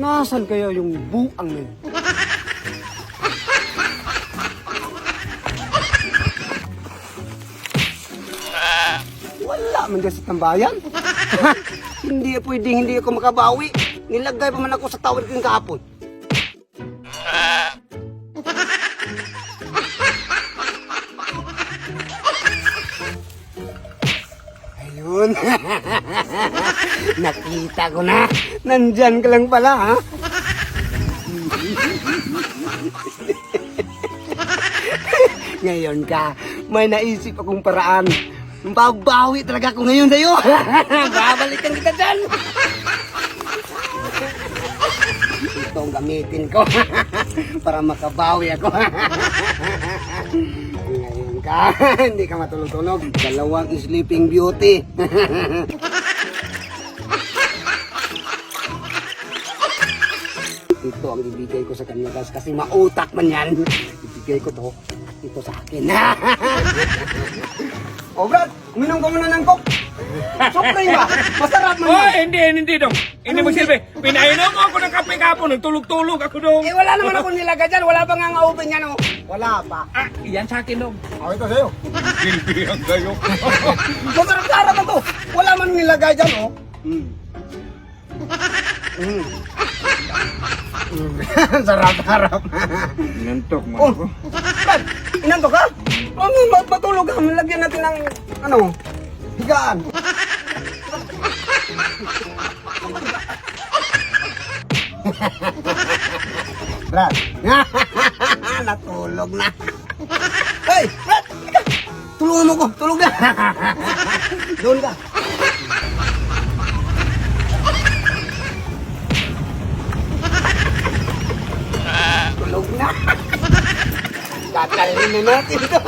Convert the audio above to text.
Nasaan kaya yung buang na yun? Wala man dyan sa tambayan. Hindi pwedeng hindi ako makabawi. Nilagay pa man ako sa tawid ko yung kahapon. Ayun. Nakita ko na. Nandyan ka lang pala, ha? Ngayon ka, may naisip akong paraan. Babawi talaga ako ngayon sa'yo. Babalikan kita dyan. Ito ang gamitin ko para makabawi ako. Ngayon ka, hindi ka matulog-tulog. Dalawang Sleeping Beauty. Ito ang ibigay ko sa kanya guys kasi mautak man yan. Ibigay ko to. Ito sa akin. Oh Brad, uminom ka muna ng coke. Supreme ba? Masarap man Oy, yan. hindi dong. Hindi mo silbi. Pinainom mo ako ng kape kapon, nagtulog-tulog ako dong. Eh wala naman ako nilagay dyan. Wala pa nga nga open yan oh. Wala pa. Ah, yan sa akin dong. Oh, ito sa'yo. Silbi ang gayo. Masarap-sarap na to. Wala man nilagay dyan oh. Sarap-sarap. Nantok mo Oh, ako. Brad, inanto ka? Ano, matulog ka. Lagyan natin ng, ano, higaan. Brad, natulog na. Hey, Brad, ika. Tulungan mo ko, tulog na. Doon ka. Tulog na. Kakalin na natin ito.